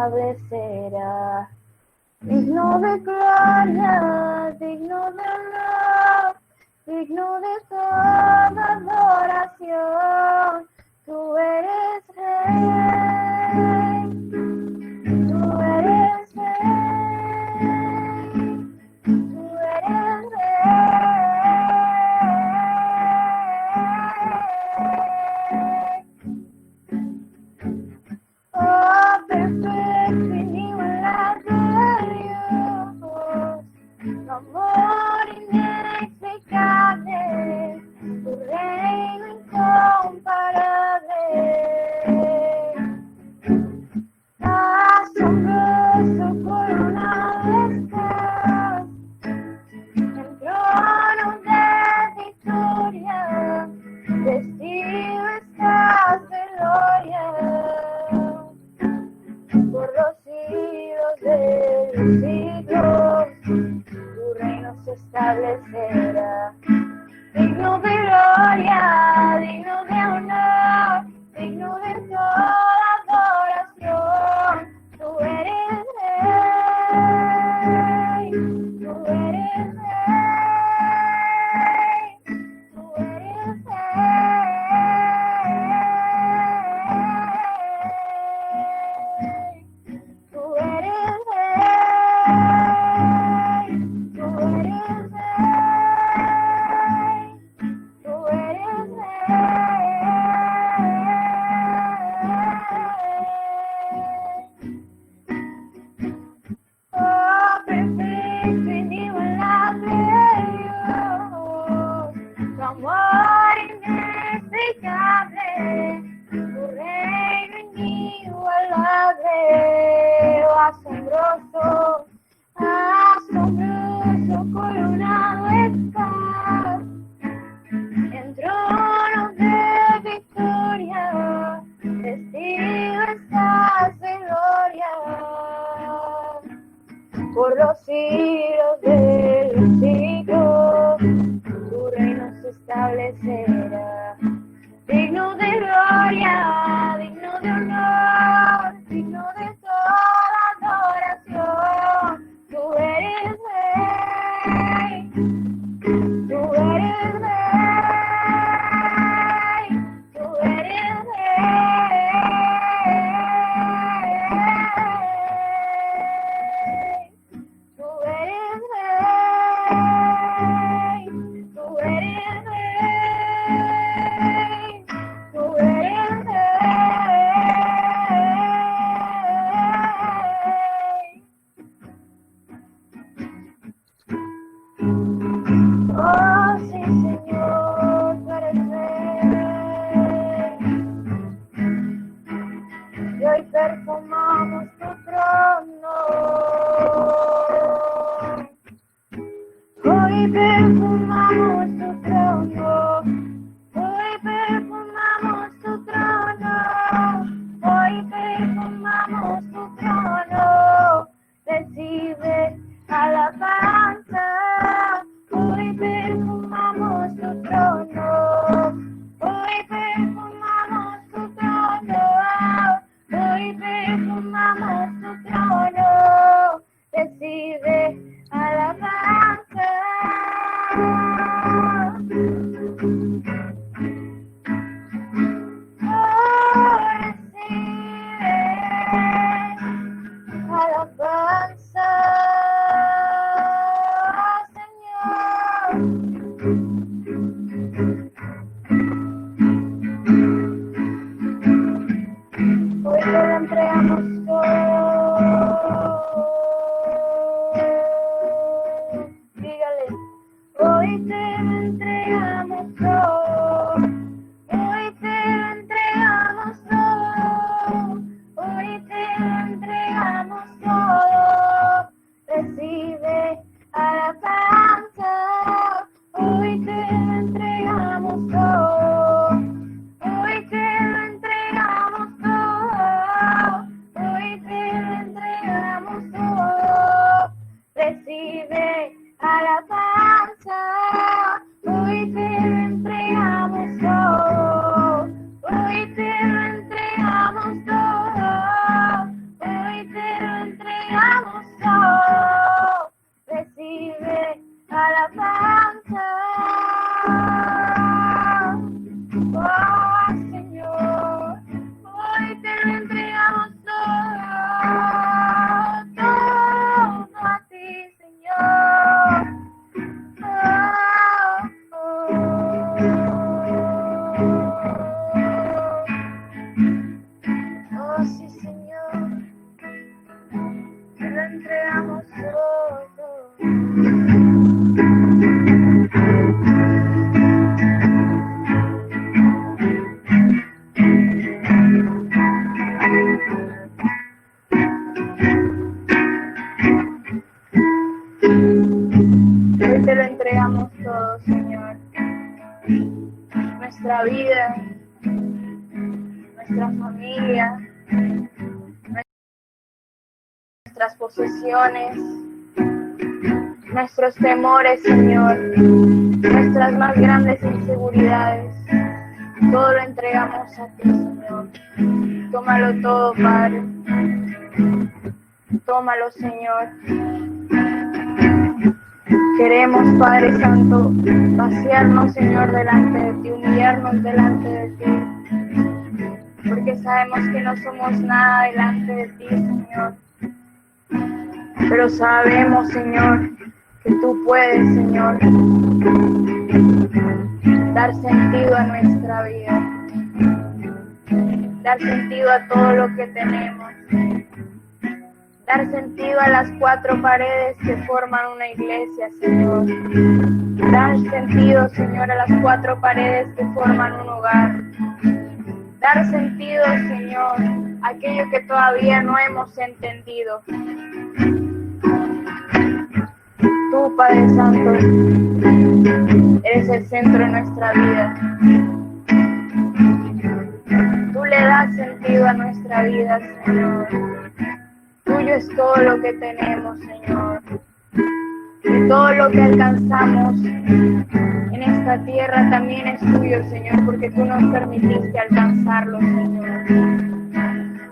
establecerá. Digno de gloria, digno de honor, digno de toda adoración. Tú eres rey, tú eres rey, tú eres rey. Oh, perfecto, inigualable Dios, tu amor inexplicable, tu reino incomparable. Asombroso coronado estás, en trono de victoria, vestido estás de gloria. Por los siglos de los siglos, tu reino se establecerá. Digno de gloria, digno de honor, digno de toda adoración. Tú eres rey, tú eres rey, tú eres rey. Tú eres rey, tú eres rey, tú eres rey. Oh, perfecto, inigualable Dios, tu amor inexplicable, tu reino inigualable. Oh, asombroso, asombroso coronado estás, en trono de victoria, vestido estás de gloria. Por los siglos de los siglos, tu reino se establecerá. Digno de gloria, digno de honor, digno de toda adoración. Tú eres rey, tú eres rey, tú eres rey. Tú eres rey, tú eres rey, tú eres rey. Oh, sí, Señor, tú eres rey. Y hoy perfumamos tu trono. Hoy perfumamos tu trono, hoy perfumamos tu trono, hoy perfumamos tu trono. Recibe alabanza, hoy perfumamos tu trono, hoy perfumamos tu trono, hoy perfumamos tu trono. Recibe alabanza. Oh, recibe alabanza, Señor. Hoy te lo entregamos todo. Dígale, hoy te lo entregamos todo. Hoy te lo entregamos todo. Hoy te lo entregamos todo. Recibe alabanza. Hoy te lo entregamos todo. Hoy te lo entregamos todo. Hoy te lo entregamos todo. Recibe alabanza. Hoy Hoy te lo entregamos todo, Señor. Nuestra vida, nuestra familia, nuestras posesiones, nuestros temores, Señor, nuestras más grandes inseguridades. Todo lo entregamos a ti, Señor. Tómalo todo, Padre. Tómalo, Señor. Queremos, Padre Santo, vaciarnos, Señor, delante de ti, humillarnos delante de ti, porque sabemos que no somos nada delante de ti, Señor. Pero sabemos, Señor, que tú puedes, Señor, dar sentido a nuestra vida, dar sentido a todo lo que tenemos, dar sentido a las cuatro paredes que forman una iglesia, Señor. Dar sentido, Señor, a las cuatro paredes que forman un hogar. Dar sentido, Señor, a aquello que todavía no hemos entendido. Tú, Padre Santo, eres el centro de nuestra vida. Tú le das sentido a nuestra vida, Señor. Tuyo es todo lo que tenemos, Señor. Y todo lo que alcanzamos en esta tierra también es tuyo, Señor, porque tú nos permitiste alcanzarlo, Señor.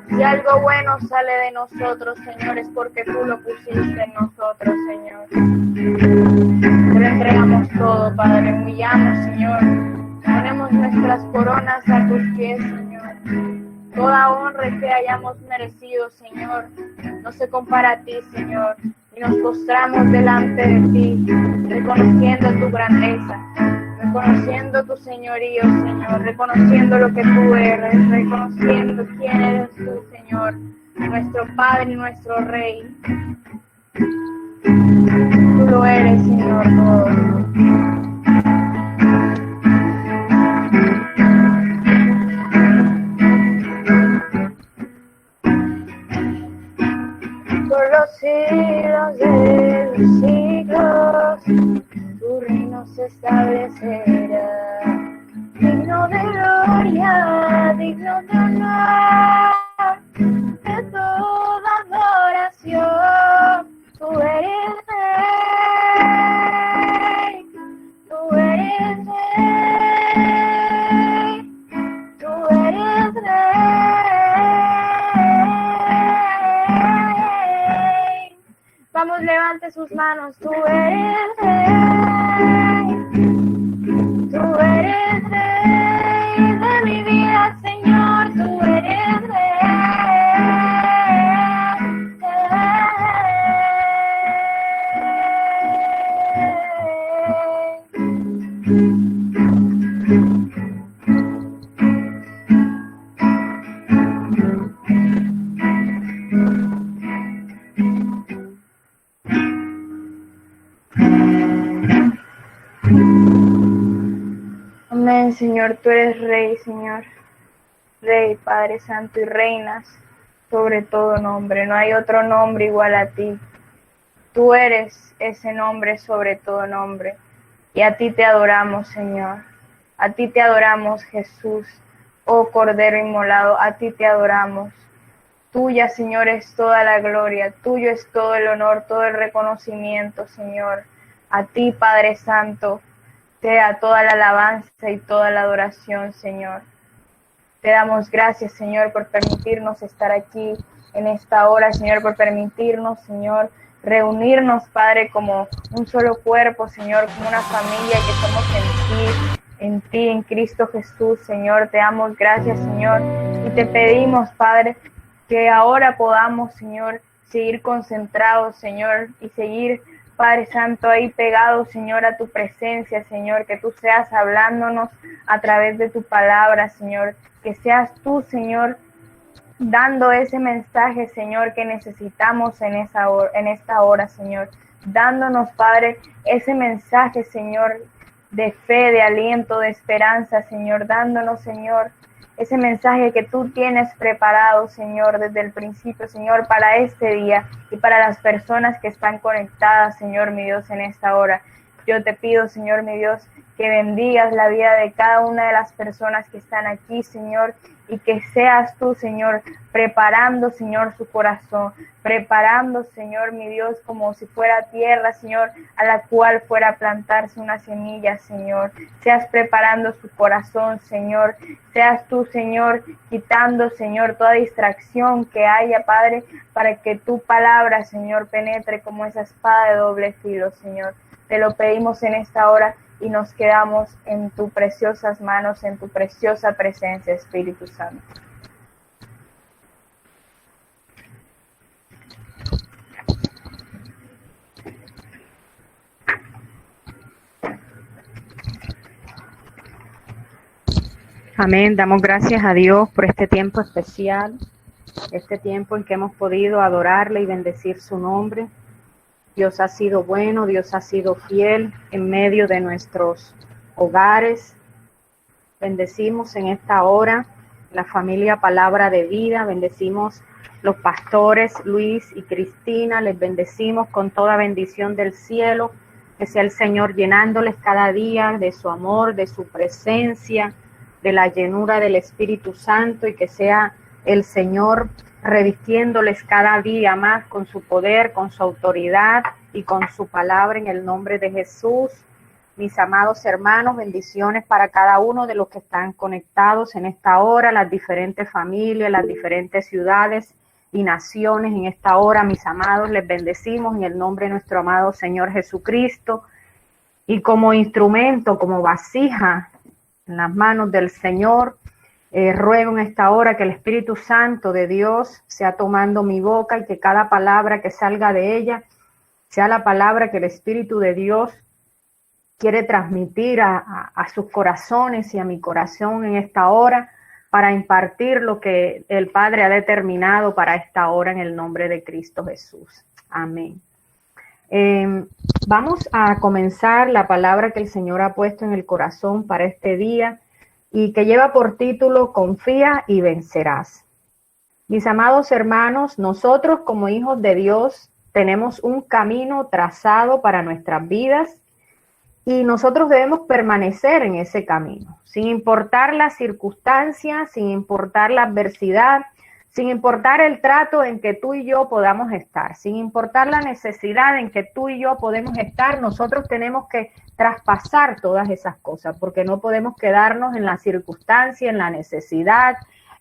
Si algo bueno sale de nosotros, Señor, es porque tú lo pusiste en nosotros, Señor. Te lo entregamos todo, Padre. Humillamos, Señor. Ponemos nuestras coronas a tus pies, Señor. Toda honra que hayamos merecido, Señor, no se compara a ti, Señor. Y nos postramos delante de ti, reconociendo tu grandeza, reconociendo tu señorío, Señor, reconociendo lo que tú eres, reconociendo quién eres tú, Señor, nuestro Padre y nuestro Rey. Tú lo eres, Señor, todo. Por los siglos de los siglos, tu reino se establecerá. Digno de gloria, digno de honor, de toda adoración. Tú eres rey, tú eres rey, tú eres rey. Vamos, levante sus manos. Tú eres rey. Tú eres rey de mi vida, Señor. Tú eres rey. Amén, Señor, tú eres Rey, Señor, Rey, Padre Santo, y reinas sobre todo nombre. No hay otro nombre igual a ti. Tú eres ese nombre sobre todo nombre. Y a ti te adoramos, Señor. A ti te adoramos, Jesús, oh Cordero inmolado, a ti te adoramos. Tuya, Señor, es toda la gloria, tuyo es todo el honor, todo el reconocimiento, Señor. A ti, Padre Santo, sea toda la alabanza y toda la adoración, Señor. Te damos gracias, Señor, por permitirnos estar aquí en esta hora, Señor, por permitirnos, Señor, reunirnos, Padre, como un solo cuerpo, Señor, como una familia que somos en ti, en Cristo Jesús, Señor. Te damos gracias, Señor, y te pedimos, Padre, que ahora podamos, Señor, seguir concentrados, Señor, y seguir, Padre Santo, ahí pegado, Señor, a tu presencia, Señor, que tú seas hablándonos a través de tu palabra, Señor, que seas tú, Señor, dando ese mensaje, Señor, que necesitamos en esta hora, Señor. Dándonos, Padre, ese mensaje, Señor, de fe, de aliento, de esperanza, Señor. Dándonos, Señor, ese mensaje que tú tienes preparado, Señor, desde el principio, Señor, para este día y para las personas que están conectadas, Señor, mi Dios, en esta hora. Yo te pido, Señor, mi Dios, que bendigas la vida de cada una de las personas que están aquí, Señor, y que seas tú, Señor, preparando, Señor, su corazón, preparando, Señor, mi Dios, como si fuera tierra, Señor, a la cual fuera a plantarse una semilla, Señor. Seas preparando su corazón, Señor. Seas tú, Señor, quitando, Señor, toda distracción que haya, Padre, para que tu palabra, Señor, penetre como esa espada de doble filo, Señor. Te lo pedimos en esta hora y nos quedamos en tus preciosas manos, en tu preciosa presencia, Espíritu Santo. Amén. Damos gracias a Dios por este tiempo especial, este tiempo en que hemos podido adorarle y bendecir su nombre. Dios ha sido bueno, Dios ha sido fiel en medio de nuestros hogares. Bendecimos en esta hora la familia Palabra de Vida, bendecimos los pastores Luis y Cristina, les bendecimos con toda bendición del cielo, que sea el Señor llenándoles cada día de su amor, de su presencia, de la llenura del Espíritu Santo, y que sea el Señor revistiéndoles cada día más con su poder, con su autoridad y con su palabra en el nombre de Jesús. Mis amados hermanos, bendiciones para cada uno de los que están conectados en esta hora, las diferentes familias, las diferentes ciudades y naciones en esta hora. Mis amados, les bendecimos en el nombre de nuestro amado Señor Jesucristo, y como instrumento, como vasija en las manos del Señor, ruego en esta hora que el Espíritu Santo de Dios sea tomando mi boca, y que cada palabra que salga de ella sea la palabra que el Espíritu de Dios quiere transmitir a sus corazones y a mi corazón en esta hora, para impartir lo que el Padre ha determinado para esta hora en el nombre de Cristo Jesús. Amén. Vamos a comenzar la palabra que el Señor ha puesto en el corazón para este día, y que lleva por título Confía y vencerás. Mis amados hermanos, nosotros como hijos de Dios tenemos un camino trazado para nuestras vidas, y nosotros debemos permanecer en ese camino, sin importar las circunstancias, sin importar la adversidad, sin importar el trato en que tú y yo podamos estar, sin importar la necesidad en que tú y yo podemos estar. Nosotros tenemos que traspasar todas esas cosas, porque no podemos quedarnos en la circunstancia, en la necesidad,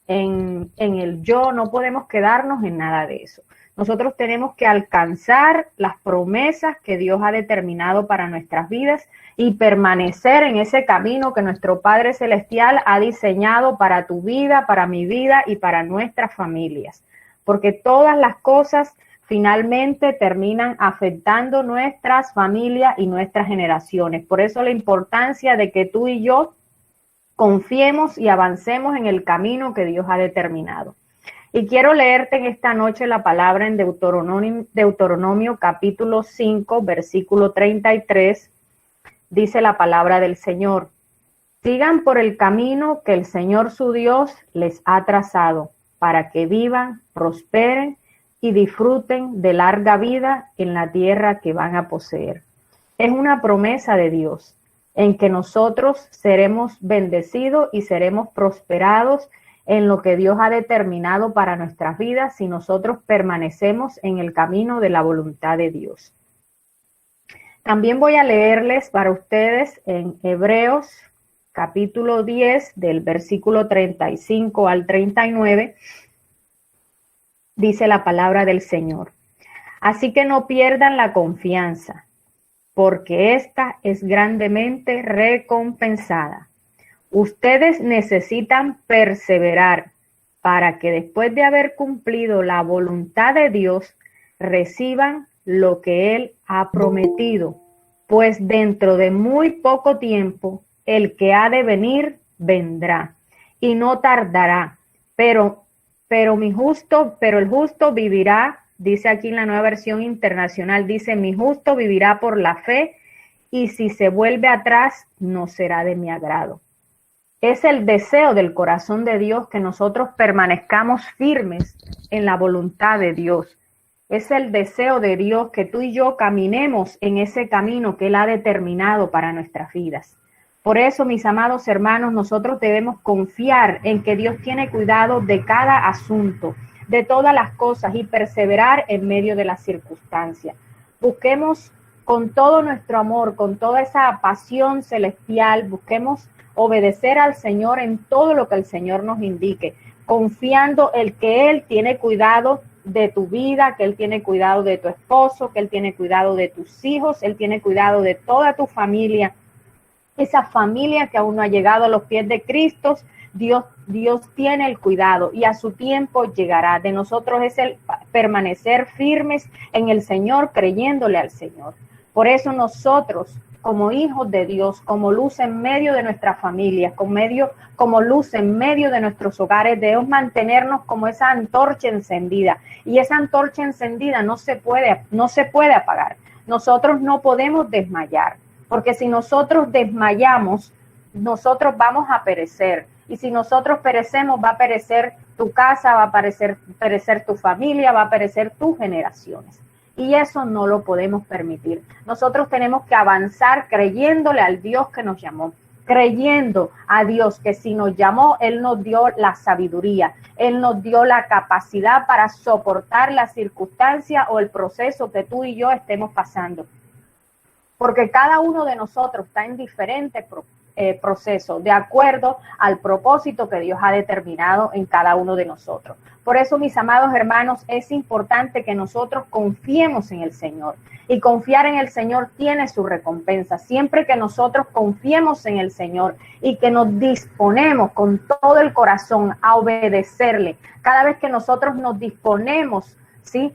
en el yo, no podemos quedarnos en nada de eso. Nosotros tenemos que alcanzar las promesas que Dios ha determinado para nuestras vidas y permanecer en ese camino que nuestro Padre Celestial ha diseñado para tu vida, para mi vida y para nuestras familias. Porque todas las cosas finalmente terminan afectando nuestras familias y nuestras generaciones. Por eso la importancia de que tú y yo confiemos y avancemos en el camino que Dios ha determinado. Y quiero leerte en esta noche la palabra en Deuteronomio capítulo 5, versículo 33. Dice la palabra del Señor: sigan por el camino que el Señor su Dios les ha trazado, para que vivan, prosperen y disfruten de larga vida en la tierra que van a poseer. Es una promesa de Dios, en que nosotros seremos bendecidos y seremos prosperados en lo que Dios ha determinado para nuestras vidas, si nosotros permanecemos en el camino de la voluntad de Dios. También voy a leerles para ustedes en Hebreos capítulo 10, del versículo 35 al 39, dice la palabra del Señor: así que no pierdan la confianza, porque esta es grandemente recompensada. Ustedes necesitan perseverar para que después de haber cumplido la voluntad de Dios, reciban lo que Él ha prometido, pues dentro de muy poco tiempo el que ha de venir vendrá y no tardará. Pero pero el justo vivirá, dice aquí en la Nueva Versión Internacional, dice, mi justo vivirá por la fe, y si se vuelve atrás, no será de mi agrado. Es el deseo del corazón de Dios que nosotros permanezcamos firmes en la voluntad de Dios. Es el deseo de Dios que tú y yo caminemos en ese camino que Él ha determinado para nuestras vidas. Por eso, mis amados hermanos, nosotros debemos confiar en que Dios tiene cuidado de cada asunto, de todas las cosas, y perseverar en medio de las circunstancias. Busquemos con todo nuestro amor, con toda esa pasión celestial, busquemos obedecer al Señor en todo lo que el Señor nos indique, confiando en que Él tiene cuidado de tu vida, que Él tiene cuidado de tu esposo, que Él tiene cuidado de tus hijos, Él tiene cuidado de toda tu familia, esa familia que aún no ha llegado a los pies de Cristo. Dios tiene el cuidado y a su tiempo llegará. De nosotros es el permanecer firmes en el Señor, creyéndole al Señor. Por eso nosotros, como hijos de Dios, como luz en medio de nuestras familias, como luz en medio de nuestros hogares, debemos mantenernos como esa antorcha encendida. Y esa antorcha encendida no se puede apagar. Nosotros no podemos desmayar, porque si nosotros desmayamos, nosotros vamos a perecer. Y si nosotros perecemos, va a perecer tu casa, va a perecer tu familia, va a perecer tus generaciones. Y eso no lo podemos permitir. Nosotros tenemos que avanzar creyéndole al Dios que nos llamó, creyendo a Dios que si nos llamó, Él nos dio la sabiduría, Él nos dio la capacidad para soportar la circunstancia o el proceso que tú y yo estemos pasando. Porque cada uno de nosotros está en diferentes procesos, de acuerdo al propósito que Dios ha determinado en cada uno de nosotros. Por eso, mis amados hermanos, es importante que nosotros confiemos en el Señor. Y confiar en el Señor tiene su recompensa. Siempre que nosotros confiemos en el Señor y que nos disponemos con todo el corazón a obedecerle, cada vez que nosotros nos disponemos, ¿sí?,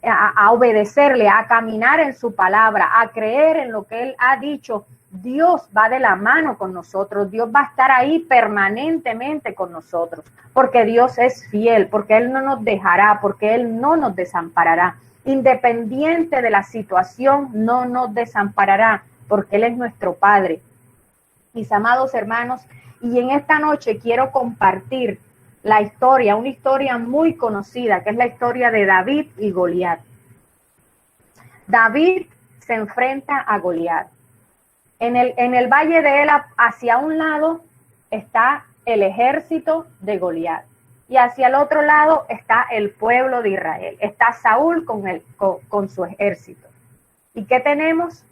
a obedecerle, a caminar en su palabra, a creer en lo que Él ha dicho, Dios va de la mano con nosotros, Dios va a estar ahí permanentemente con nosotros, porque Dios es fiel, porque Él no nos dejará, porque Él no nos desamparará. Independiente de la situación, no nos desamparará, porque Él es nuestro Padre. Mis amados hermanos, y en esta noche quiero compartir la historia, una historia muy conocida, que es la historia de David y Goliat. David se enfrenta a Goliat. En el valle de Ela, hacia un lado está el ejército de Goliat y hacia el otro lado está el pueblo de Israel. Está Saúl con su ejército. ¿Y qué tenemos?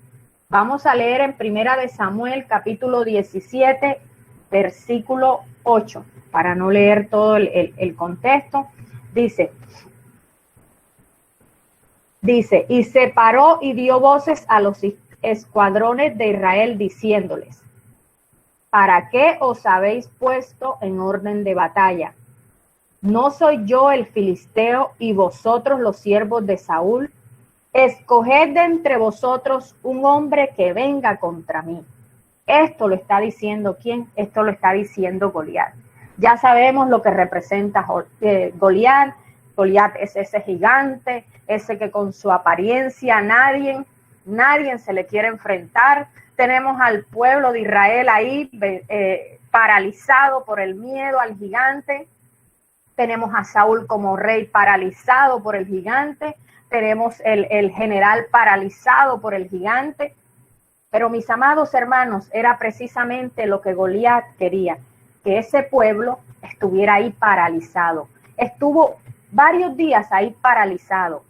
Vamos a leer en Primera de Samuel, capítulo 17, versículo 8, para no leer todo el contexto. Dice, y se paró y dio voces a los escuadrones de Israel diciéndoles, ¿para qué os habéis puesto en orden de batalla? ¿No soy yo el filisteo y vosotros los siervos de Saúl? Escoged de entre vosotros un hombre que venga contra mí. Esto lo está diciendo ¿quién? Esto lo está diciendo Goliat. Ya sabemos lo que representa Goliat. Goliat es ese gigante, ese que con su apariencia nadie se le quiere enfrentar. Tenemos al pueblo de Israel ahí paralizado por el miedo al gigante. Tenemos a Saúl como rey paralizado por el gigante. Tenemos el general paralizado por el gigante. Pero mis amados hermanos, era precisamente lo que Goliat quería, que ese pueblo estuviera ahí paralizado. Estuvo varios días ahí paralizado.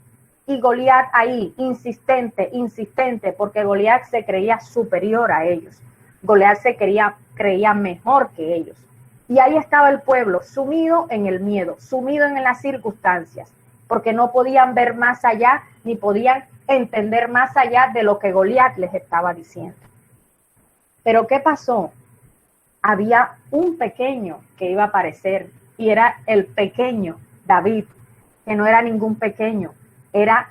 Y Goliat ahí, insistente, porque Goliat se creía superior a ellos. Goliat se creía mejor que ellos. Y ahí estaba el pueblo, sumido en el miedo, sumido en las circunstancias, porque no podían ver más allá, ni podían entender más allá de lo que Goliat les estaba diciendo. Pero ¿qué pasó? Había un pequeño que iba a aparecer, y era el pequeño David, que no era ningún pequeño, era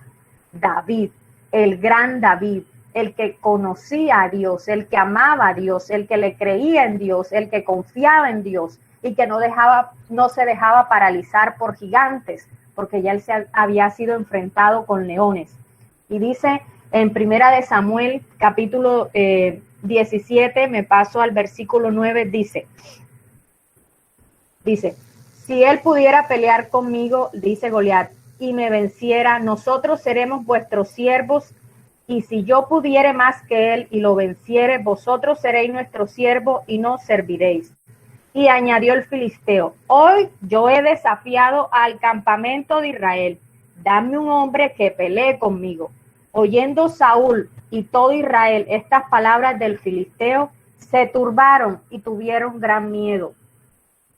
David, el gran David, el que conocía a Dios, el que amaba a Dios, el que le creía en Dios, el que confiaba en Dios. y que no se dejaba paralizar por gigantes, porque ya él había sido enfrentado con leones. Y dice en Primera de Samuel, capítulo 17, me paso al versículo 9, dice, si él pudiera pelear conmigo, dice Goliat, y me venciera, nosotros seremos vuestros siervos, y si yo pudiere más que él y lo venciere, vosotros seréis nuestro siervo y nos serviréis. Y añadió el filisteo, hoy yo he desafiado al campamento de Israel, dame un hombre que pelee conmigo. Oyendo Saúl y todo Israel estas palabras del filisteo, se turbaron y tuvieron gran miedo.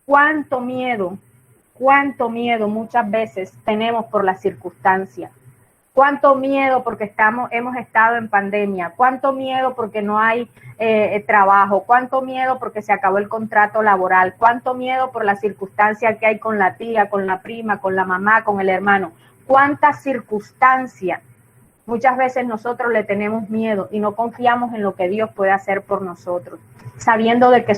Cuánto miedo muchas veces tenemos por las circunstancias. Cuánto miedo porque hemos estado en pandemia. Cuánto miedo porque no hay trabajo. Cuánto miedo porque se acabó el contrato laboral. Cuánto miedo por la circunstancia que hay con la tía, con la prima, con la mamá, con el hermano. Cuántas circunstancias. Muchas veces nosotros le tenemos miedo y no confiamos en lo que Dios puede hacer por nosotros, sabiendo de que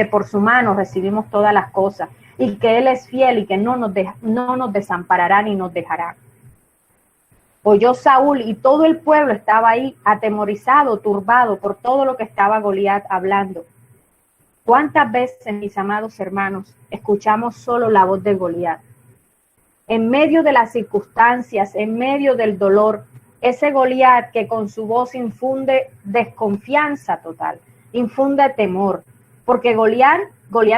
por su mano recibimos todas las cosas y que Él es fiel y que no nos desamparará ni nos dejará. Oyó Saúl y todo el pueblo estaba ahí atemorizado, turbado por todo lo que estaba Goliat hablando. ¿Cuántas veces, mis amados hermanos, escuchamos solo la voz de Goliat? En medio de las circunstancias, en medio del dolor, ese Goliat que con su voz infunde desconfianza total, infunde temor, porque Goliat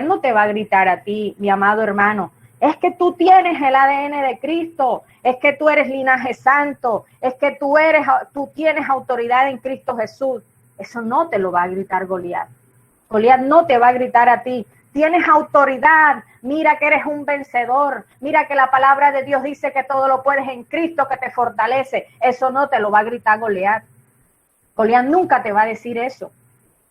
no te va a gritar a ti, mi amado hermano, es que tú tienes el ADN de Cristo, es que tú eres linaje santo, es que tú tienes autoridad en Cristo Jesús. Eso no te lo va a gritar Goliat. Goliat no te va a gritar a ti, tienes autoridad, mira que eres un vencedor, mira que la palabra de Dios dice que todo lo puedes en Cristo que te fortalece. Eso no te lo va a gritar Goliat. Goliat nunca te va a decir eso.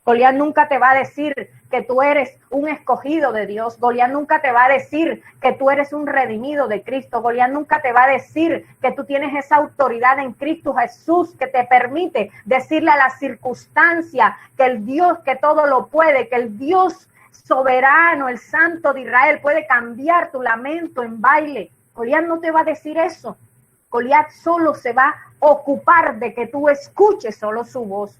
Goliat nunca te va a decir que tú eres un escogido de Dios. Goliat nunca te va a decir que tú eres un redimido de Cristo. Goliat nunca te va a decir que tú tienes esa autoridad en Cristo Jesús que te permite decirle a la circunstancia que el Dios que todo lo puede, que el Dios soberano, el Santo de Israel puede cambiar tu lamento en baile. Goliat no te va a decir eso. Goliat solo se va a ocupar de que tú escuches solo su voz.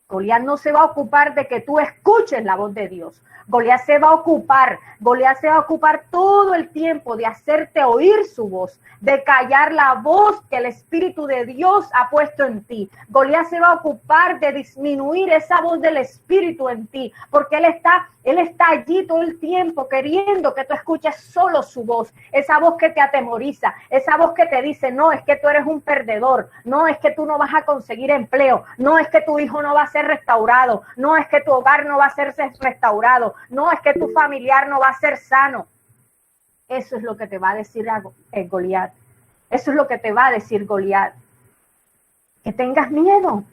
Goliat no se va a ocupar de que tú escuches la voz de Dios. Goliat se va a ocupar todo el tiempo de hacerte oír su voz, de callar la voz que el Espíritu de Dios ha puesto en ti. Goliat se va a ocupar de disminuir esa voz del Espíritu en ti, porque Él está allí todo el tiempo queriendo que tú escuches solo su voz, esa voz que te atemoriza, esa voz que te dice, no, es que tú eres un perdedor, no, es que tú no vas a conseguir empleo, no, es que tu hijo no va a ser restaurado, no, es que tu hogar no va a ser restaurado, no, es que tu familiar no va a ser sano. Eso es lo que te va a decir Goliat. Eso es lo que te va a decir Goliat. Que tengas miedo,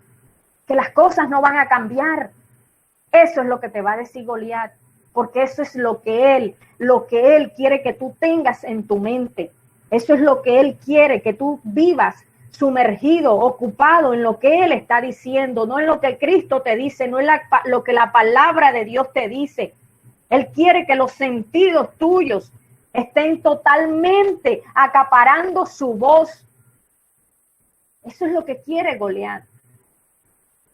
que las cosas no van a cambiar. Eso es lo que te va a decir Goliat, porque eso es lo que él quiere que tú tengas en tu mente. Eso es lo que Él quiere, que tú vivas sumergido, ocupado en lo que Él está diciendo, no en lo que Cristo te dice, no en lo que la palabra de Dios te dice. Él quiere que los sentidos tuyos estén totalmente acaparando su voz. Eso es lo que quiere Goliat.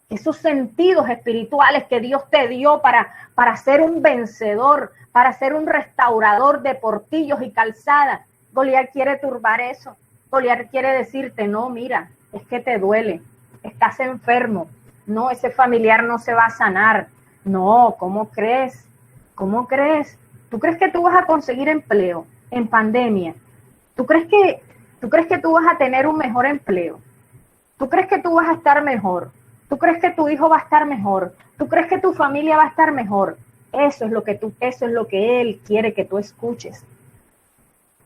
Esos sentidos espirituales que Dios te dio para ser un vencedor, para ser un restaurador de portillos y calzadas. Goliat quiere turbar eso. Goliat quiere decirte, no, mira, es que te duele, estás enfermo, no, ese familiar no se va a sanar. No, ¿cómo crees? ¿Cómo crees? ¿Tú crees que tú vas a conseguir empleo en pandemia? ¿Tú crees que tú vas a tener un mejor empleo? ¿Tú crees que tú vas a estar mejor? ¿Tú crees que tu hijo va a estar mejor? ¿Tú crees que tu familia va a estar mejor? Eso es lo que Él quiere que tú escuches.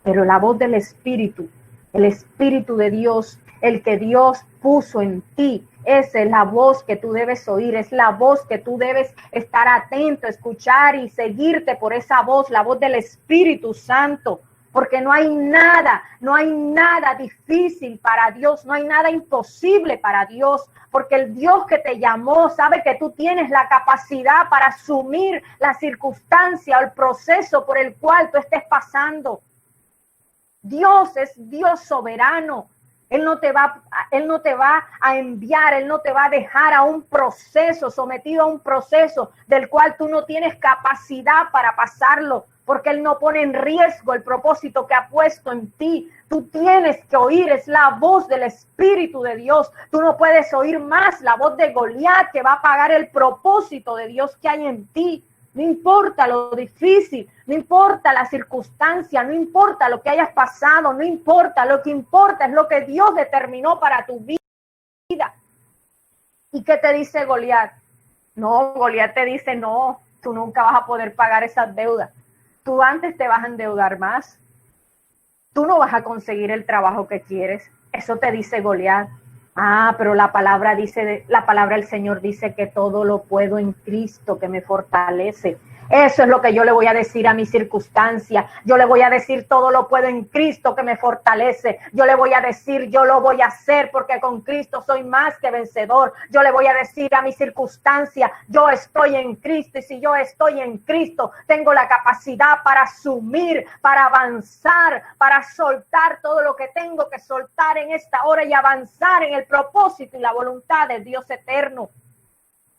Pero la voz del Espíritu, el Espíritu de Dios, el que Dios puso en ti, esa es la voz que tú debes oír, es la voz que tú debes estar atento, escuchar y seguirte por esa voz, la voz del Espíritu Santo. porque no hay nada difícil para Dios, no hay nada imposible para Dios, porque el Dios que te llamó sabe que tú tienes la capacidad para asumir la circunstancia o el proceso por el cual tú estés pasando. Dios es Dios soberano. Él no te va a enviar, Él no te va a dejar a un proceso, sometido a un proceso del cual tú no tienes capacidad para pasarlo, porque Él no pone en riesgo el propósito que ha puesto en ti. Tú tienes que oír, es la voz del Espíritu de Dios. Tú no puedes oír más la voz de Goliat que va a apagar el propósito de Dios que hay en ti. No importa lo difícil, no importa la circunstancia, no importa lo que hayas pasado, no importa, lo que importa es lo que Dios determinó para tu vida. ¿Y qué te dice Goliat? No, Goliat te dice, no, tú nunca vas a poder pagar esas deudas. Tú antes te vas a endeudar más. Tú no vas a conseguir el trabajo que quieres. Eso te dice Goliat. Ah, pero la palabra del Señor dice que todo lo puedo en Cristo que me fortalece. Eso es lo que yo le voy a decir a mi circunstancia. Yo le voy a decir todo lo puedo en Cristo que me fortalece. Yo le voy a decir yo lo voy a hacer porque con Cristo soy más que vencedor. Yo le voy a decir a mi circunstancia yo estoy en Cristo y si yo estoy en Cristo tengo la capacidad para asumir, para avanzar, para soltar todo lo que tengo que soltar en esta hora y avanzar en el propósito y la voluntad de Dios eterno.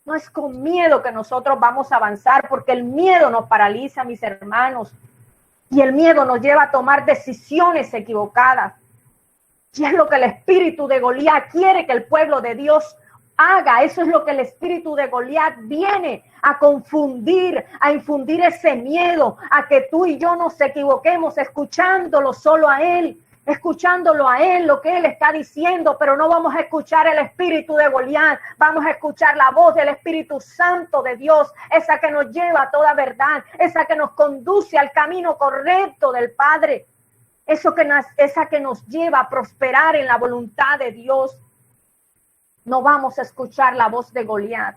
No es con miedo que nosotros vamos a avanzar, porque el miedo nos paraliza, mis hermanos, y el miedo nos lleva a tomar decisiones equivocadas. Y es lo que el espíritu de Goliat quiere que el pueblo de Dios haga. Eso es lo que el espíritu de Goliat viene a confundir, a infundir ese miedo, a que tú y yo nos equivoquemos escuchándolo solo a él. Escuchándolo a él, lo que él está diciendo, pero no vamos a escuchar el espíritu de Goliat, vamos a escuchar la voz del Espíritu Santo de Dios, esa que nos lleva a toda verdad, esa que nos conduce al camino correcto del Padre, esa que nos lleva a prosperar en la voluntad de Dios. No vamos a escuchar la voz de Goliat,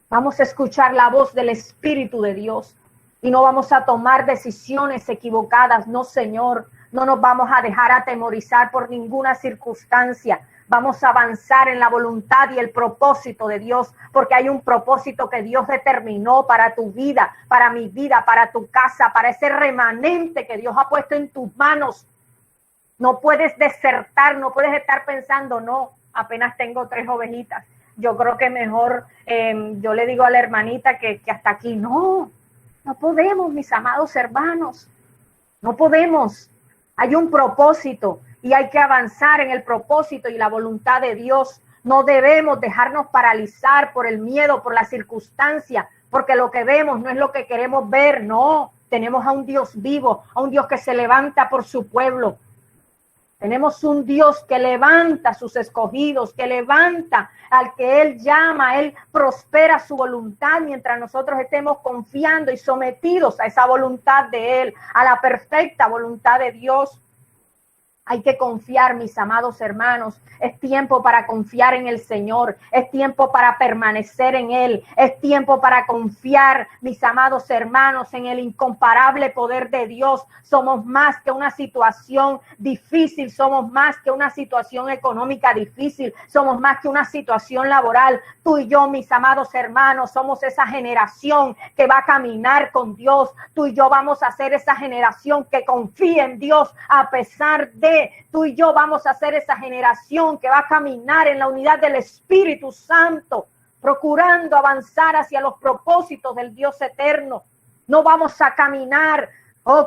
vamos a escuchar la voz del Espíritu de Dios y no vamos a tomar decisiones equivocadas, no, Señor. No nos vamos a dejar atemorizar por ninguna circunstancia. Vamos a avanzar en la voluntad y el propósito de Dios, porque hay un propósito que Dios determinó para tu vida, para mi vida, para tu casa, para ese remanente que Dios ha puesto en tus manos. No puedes desertar, no puedes estar pensando, no, apenas tengo 3 ovejitas. Yo creo que mejor, yo le digo a la hermanita que hasta aquí. No podemos, mis amados hermanos, no podemos. Hay un propósito y hay que avanzar en el propósito y la voluntad de Dios. No debemos dejarnos paralizar por el miedo, por la circunstancia, porque lo que vemos no es lo que queremos ver. No, tenemos a un Dios vivo, a un Dios que se levanta por su pueblo. Tenemos un Dios que levanta a sus escogidos, que levanta al que Él llama, Él prospera su voluntad mientras nosotros estemos confiando y sometidos a esa voluntad de Él, a la perfecta voluntad de Dios. Hay que confiar, mis amados hermanos. Es tiempo para confiar en el Señor. Es tiempo para permanecer en Él. Es tiempo para confiar, mis amados hermanos, en el incomparable poder de Dios. Somos más que una situación difícil. Somos más que una situación económica difícil. Somos más que una situación laboral. Tú y yo, mis amados hermanos, somos esa generación que va a caminar con Dios. Tú y yo vamos a ser esa generación que confía en Dios a pesar de. Tú y yo vamos a ser esa generación que va a caminar en la unidad del Espíritu Santo, procurando avanzar hacia los propósitos del Dios eterno. No vamos a caminar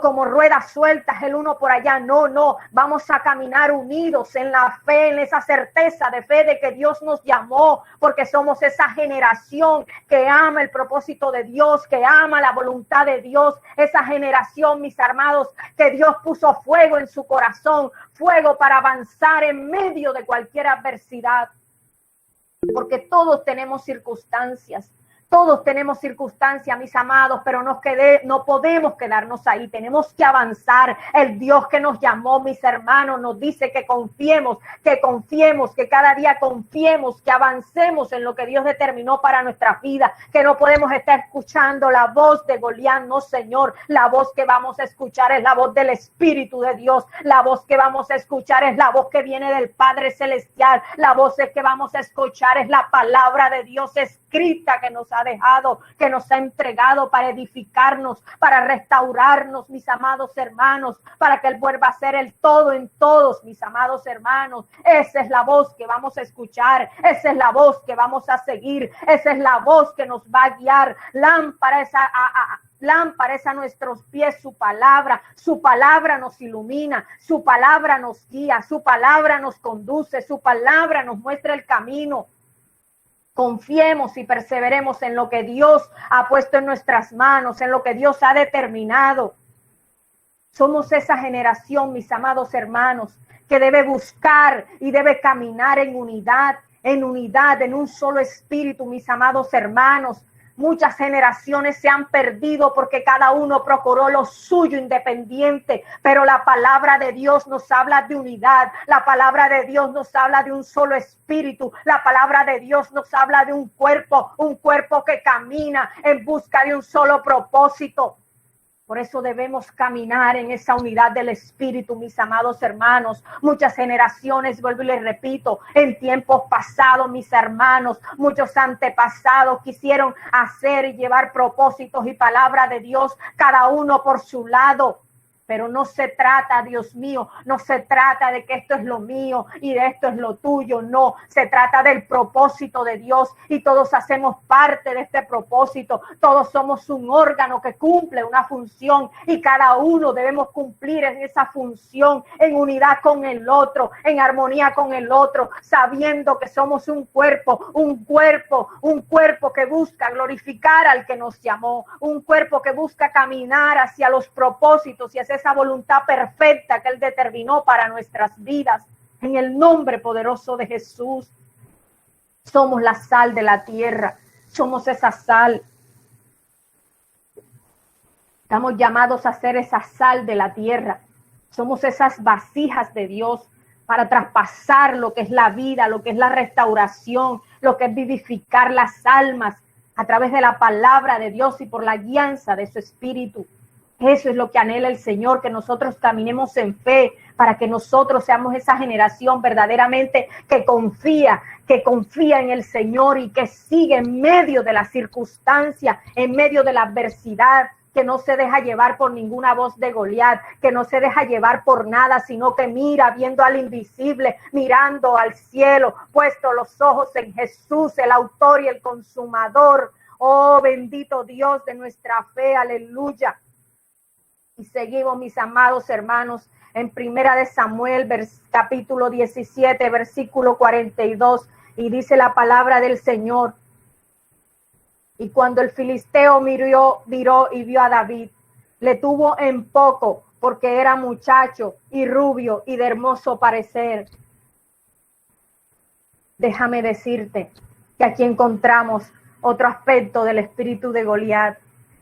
como ruedas sueltas el uno por allá. No, vamos a caminar unidos en la fe, en esa certeza de fe de que Dios nos llamó, porque somos esa generación que ama el propósito de Dios, que ama la voluntad de Dios, esa generación, mis hermanos, que Dios puso fuego en su corazón, fuego para avanzar en medio de cualquier adversidad, porque todos tenemos circunstancias. Todos tenemos circunstancias, mis amados, pero no podemos quedarnos ahí. Tenemos que avanzar. El Dios que nos llamó, mis hermanos, nos dice que confiemos, que cada día confiemos, que avancemos en lo que Dios determinó para nuestra vida, que no podemos estar escuchando la voz de Goliat, no, Señor. La voz que vamos a escuchar es la voz del Espíritu de Dios. La voz que vamos a escuchar es la voz que viene del Padre Celestial. La voz que vamos a escuchar es la palabra de Dios escrita que nos ha dejado, que nos ha entregado para edificarnos, para restaurarnos, mis amados hermanos, para que Él vuelva a ser el todo en todos, mis amados hermanos. Esa es la voz que vamos a escuchar, esa es la voz que vamos a seguir, esa es la voz que nos va a guiar. Lámpara es a nuestros pies su palabra nos ilumina, su palabra nos guía, su palabra nos conduce, su palabra nos muestra el camino. Confiemos y perseveremos en lo que Dios ha puesto en nuestras manos, en lo que Dios ha determinado. Somos esa generación, mis amados hermanos, que debe buscar y debe caminar en unidad, en un solo espíritu, mis amados hermanos. Muchas generaciones se han perdido porque cada uno procuró lo suyo independiente, pero la palabra de Dios nos habla de unidad, la palabra de Dios nos habla de un solo espíritu, la palabra de Dios nos habla de un cuerpo que camina en busca de un solo propósito. Por eso debemos caminar en esa unidad del Espíritu, mis amados hermanos. Muchas generaciones, vuelvo y les repito, en tiempos pasados, mis hermanos, muchos antepasados quisieron hacer y llevar propósitos y palabra de Dios, cada uno por su lado. Pero no se trata, Dios mío, no se trata de que esto es lo mío y de esto es lo tuyo, no. Se trata del propósito de Dios y todos hacemos parte de este propósito. Todos somos un órgano que cumple una función y cada uno debemos cumplir en esa función, en unidad con el otro, en armonía con el otro, sabiendo que somos un cuerpo que busca glorificar al que nos llamó, un cuerpo que busca caminar hacia los propósitos y hacia esa voluntad perfecta que Él determinó para nuestras vidas. En el nombre poderoso de Jesús, somos la sal de la tierra, somos esa sal. Estamos llamados a ser esa sal de la tierra. Somos esas vasijas de Dios para traspasar lo que es la vida, lo que es la restauración, lo que es vivificar las almas a través de la palabra de Dios y por la guianza de su Espíritu. Eso es lo que anhela el Señor, que nosotros caminemos en fe, para que nosotros seamos esa generación verdaderamente que confía en el Señor y que sigue en medio de la circunstancia, en medio de la adversidad, que no se deja llevar por ninguna voz de Goliat, que no se deja llevar por nada, sino que mira viendo al invisible, mirando al cielo, puesto los ojos en Jesús, el autor y el consumador. Oh, bendito Dios de nuestra fe, aleluya. Y seguimos, mis amados hermanos, en Primera de Samuel, capítulo 17, versículo 42, y dice la palabra del Señor. Y cuando el filisteo miró y vio a David, le tuvo en poco, porque era muchacho y rubio y de hermoso parecer. Déjame decirte que aquí encontramos otro aspecto del espíritu de Goliat.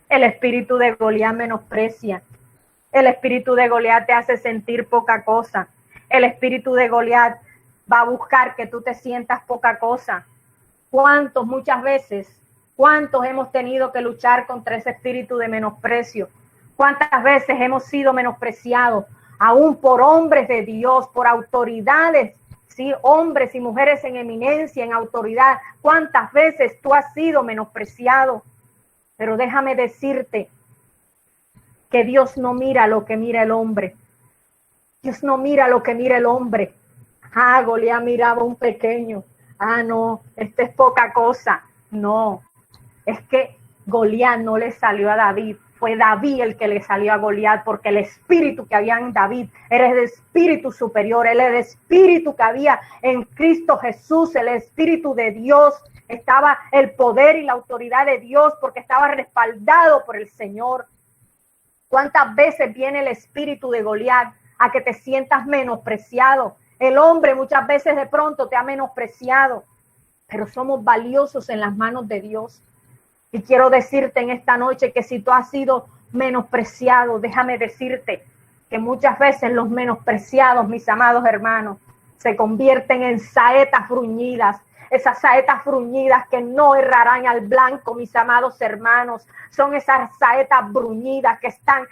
El espíritu de Goliat menosprecia. El espíritu de Goliat te hace sentir poca cosa. El espíritu de Goliat va a buscar que tú te sientas poca cosa. Muchas veces hemos tenido que luchar contra ese espíritu de menosprecio? ¿Cuántas veces hemos sido menospreciados, aún por hombres de Dios, por autoridades, ¿sí? Hombres y mujeres en eminencia, en autoridad? ¿Cuántas veces tú has sido menospreciado? Pero déjame decirte que Dios no mira lo que mira el hombre. Dios no mira lo que mira el hombre. Goliat miraba un pequeño. No, este es poca cosa. No, es que Goliat no le salió a David. Fue David el que le salió a Goliat, porque el espíritu que había en David era el espíritu superior, era el espíritu que había en Cristo Jesús, el espíritu de Dios. Estaba el poder y la autoridad de Dios porque estaba respaldado por el Señor. ¿Cuántas veces viene el espíritu de Goliat a que te sientas menospreciado? El hombre muchas veces de pronto te ha menospreciado, pero somos valiosos en las manos de Dios. Y quiero decirte en esta noche que si tú has sido menospreciado, déjame decirte que muchas veces los menospreciados, mis amados hermanos, se convierten en saetas bruñidas. Esas saetas bruñidas que no errarán al blanco, mis amados hermanos, son esas saetas bruñidas que están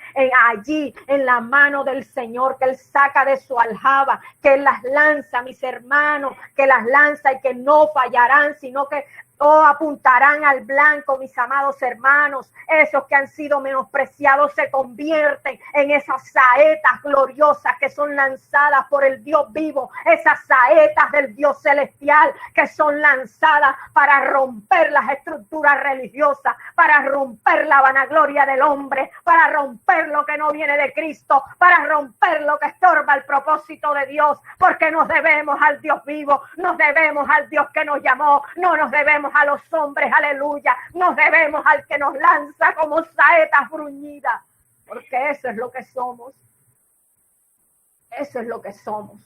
allí en la mano del Señor, que Él saca de su aljaba, que Él las lanza, mis hermanos, que las lanza y que no fallarán, sino que apuntarán al blanco, mis amados hermanos. Esos que han sido menospreciados se convierten en esas saetas gloriosas que son lanzadas por el Dios vivo, esas saetas del Dios celestial que son lanzadas para romper las estructuras religiosas, para romper la vanagloria del hombre, para romper lo que no viene de Cristo, para romper lo que estorba el propósito de Dios, porque nos debemos al Dios vivo, nos debemos al Dios que nos llamó, no nos debemos a los hombres, aleluya, nos debemos al que nos lanza como saetas bruñidas, porque eso es lo que somos, eso es lo que somos.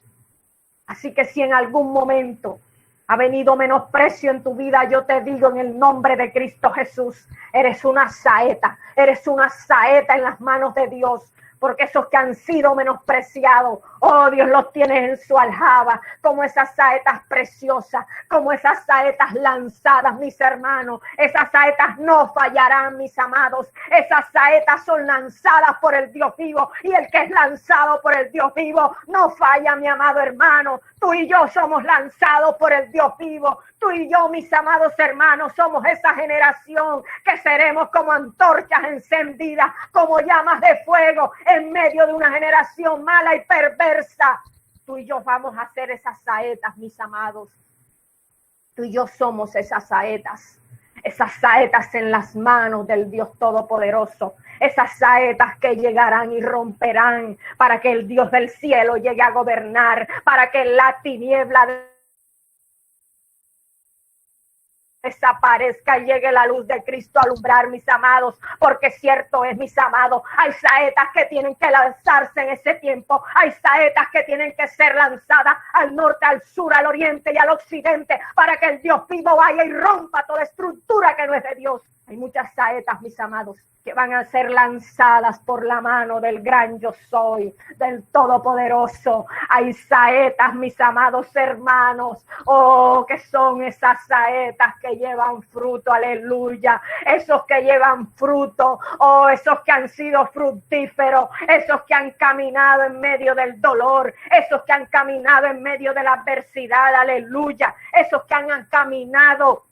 Así que si en algún momento ha venido menosprecio en tu vida, yo te digo en el nombre de Cristo Jesús, eres una saeta en las manos de Dios. Porque esos que han sido menospreciados, oh Dios los tiene en su aljaba, como esas saetas preciosas, como esas saetas lanzadas, mis hermanos. Esas saetas no fallarán, mis amados. Esas saetas son lanzadas por el Dios vivo, y el que es lanzado por el Dios vivo no falla, mi amado hermano. Tú y yo somos lanzados por el Dios vivo. Tú y yo, mis amados hermanos, somos esa generación que seremos como antorchas encendidas, como llamas de fuego en medio de una generación mala y perversa. Tú y yo vamos a ser esas saetas, mis amados. Tú y yo somos esas saetas en las manos del Dios Todopoderoso. Esas saetas que llegarán y romperán para que el Dios del cielo llegue a gobernar, para que la tiniebla desaparezca y llegue la luz de Cristo a alumbrar, mis amados, porque cierto es, mis amados, hay saetas que tienen que lanzarse en ese tiempo, hay saetas que tienen que ser lanzadas al norte, al sur, al oriente y al occidente, para que el Dios vivo vaya y rompa toda estructura que no es de Dios. Hay muchas saetas, mis amados, que van a ser lanzadas por la mano del gran yo soy, del Todopoderoso. Hay saetas, mis amados hermanos, oh, que son esas saetas que llevan fruto, aleluya. Esos que llevan fruto, oh, esos que han sido fructíferos, esos que han caminado en medio del dolor, esos que han caminado en medio de la adversidad, aleluya. Esos que han caminado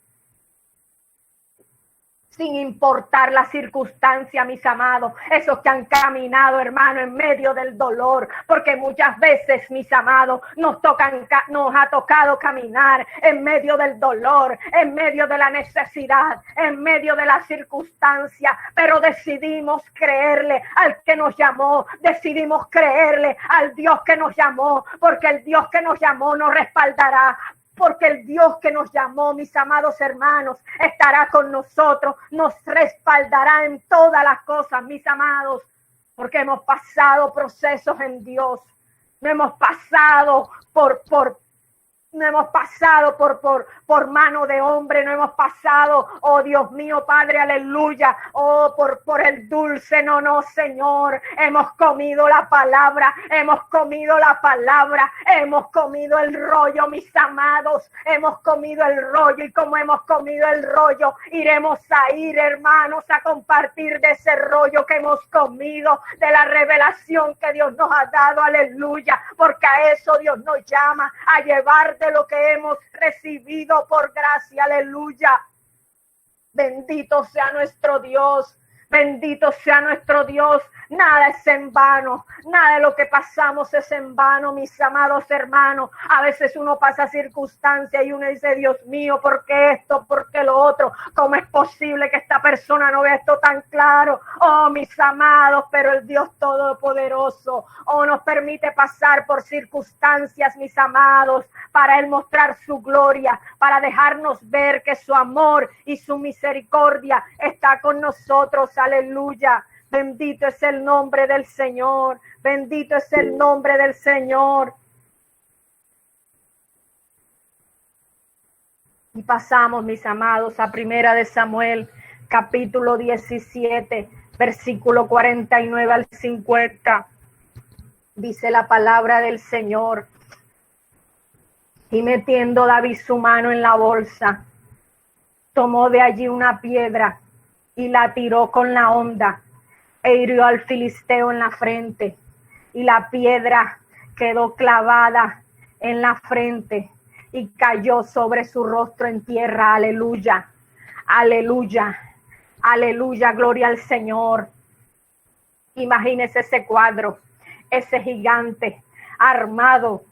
sin importar la circunstancia, mis amados, esos que han caminado, hermano, en medio del dolor, porque muchas veces, mis amados, nos ha tocado caminar en medio del dolor, en medio de la necesidad, en medio de la circunstancia, pero decidimos creerle al que nos llamó, decidimos creerle al Dios que nos llamó, porque el Dios que nos llamó nos respaldará. Porque el Dios que nos llamó, mis amados hermanos, estará con nosotros, nos respaldará en todas las cosas, mis amados, porque hemos pasado procesos en Dios, no hemos pasado no hemos pasado por mano de hombre, no hemos pasado, oh Dios mío, Padre, aleluya, oh, por el dulce, no, Señor, hemos comido la palabra, hemos comido el rollo, mis amados, hemos comido el rollo, y como hemos comido el rollo, iremos a ir, hermanos, a compartir de ese rollo que hemos comido, de la revelación que Dios nos ha dado, aleluya, porque a eso Dios nos llama, a llevar de lo que hemos recibido por gracia, aleluya. Bendito sea nuestro Dios, bendito sea nuestro Dios. Nada es en vano, nada de lo que pasamos es en vano, mis amados hermanos. A veces uno pasa circunstancias y uno dice, Dios mío, ¿por qué esto? ¿Por qué lo otro? ¿Cómo es posible que esta persona no vea esto tan claro? Oh, mis amados, pero el Dios Todopoderoso, oh, nos permite pasar por circunstancias, mis amados, para Él mostrar su gloria, para dejarnos ver que su amor y su misericordia está con nosotros, aleluya. Bendito es el nombre del Señor, bendito es el nombre del Señor. Y pasamos, mis amados, a Primera de Samuel, capítulo 17, versículo 49 al 50. Dice la palabra del Señor: y metiendo David su mano en la bolsa, tomó de allí una piedra y la tiró con la honda e hirió al filisteo en la frente, y la piedra quedó clavada en la frente y cayó sobre su rostro en tierra. Aleluya, aleluya, aleluya, gloria al Señor. Imagínese ese cuadro, ese gigante armado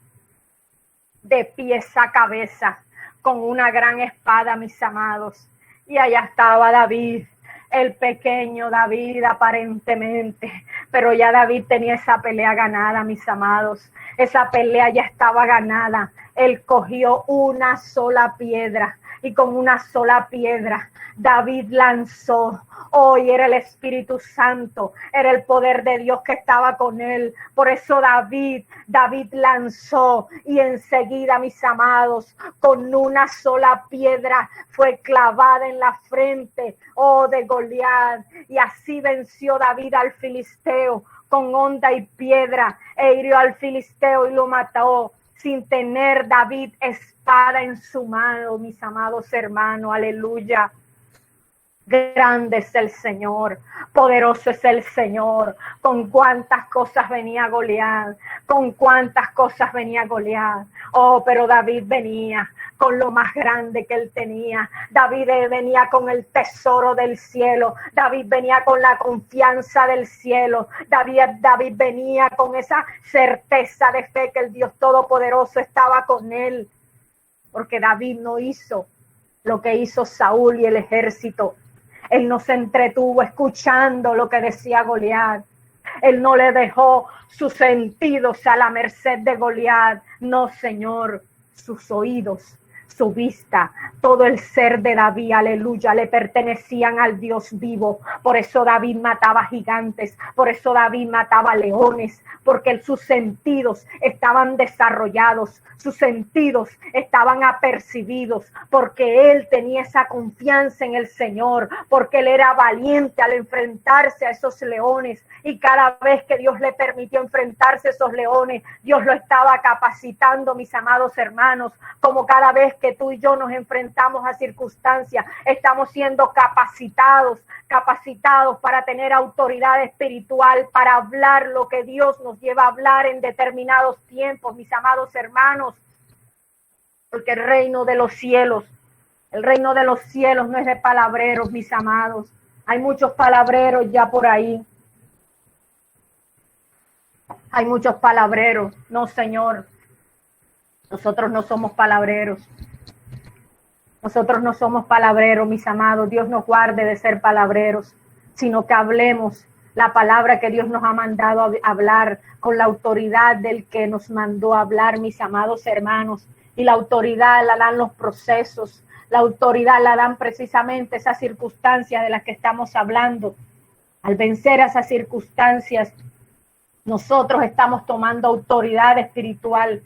de pies a cabeza con una gran espada, mis amados. Y allá estaba David, el pequeño David aparentemente, pero ya David tenía esa pelea ganada, mis amados. Esa pelea ya estaba ganada. Él cogió una sola piedra y con una sola piedra David lanzó. Hoy era el Espíritu Santo, era el poder de Dios que estaba con él. Por eso David lanzó y enseguida, mis amados, con una sola piedra fue clavada en la frente, de Goliat. Y así venció David al filisteo con honda y piedra e hirió al filisteo y lo mató sin tener David espada en su mano, mis amados hermanos. Aleluya. Grande es el Señor, poderoso es el Señor. Con cuántas cosas venía Goliat, con cuántas cosas venía Goliat. Pero David venía con lo más grande que él tenía. David venía con el tesoro del cielo. David venía con la confianza del cielo. David venía con esa certeza de fe que el Dios Todopoderoso estaba con él. Porque David no hizo lo que hizo Saúl y el ejército. Él no se entretuvo escuchando lo que decía Goliat. Él no le dejó sus sentidos a la merced de Goliat. No, Señor, sus oídos, su vista, todo el ser de David, aleluya, le pertenecían al Dios vivo. Por eso David mataba gigantes, por eso David mataba leones, porque sus sentidos estaban desarrollados, sus sentidos estaban apercibidos, porque él tenía esa confianza en el Señor, porque él era valiente al enfrentarse a esos leones. Y cada vez que Dios le permitió enfrentarse a esos leones, Dios lo estaba capacitando, mis amados hermanos, como cada vez que tú y yo nos enfrentamos a circunstancias, estamos siendo capacitados para tener autoridad espiritual, para hablar lo que Dios nos lleva a hablar en determinados tiempos, mis amados hermanos. Porque el reino de los cielos no es de palabreros, mis amados. Hay muchos palabreros ya por ahí. Hay muchos palabreros. No, Señor. Nosotros no somos palabreros. Nosotros no somos palabreros, mis amados. Dios nos guarde de ser palabreros, sino que hablemos la palabra que Dios nos ha mandado a hablar con la autoridad del que nos mandó a hablar, mis amados hermanos. Y la autoridad la dan los procesos, la autoridad la dan precisamente esas circunstancias de las que estamos hablando. Al vencer esas circunstancias, nosotros estamos tomando autoridad espiritual.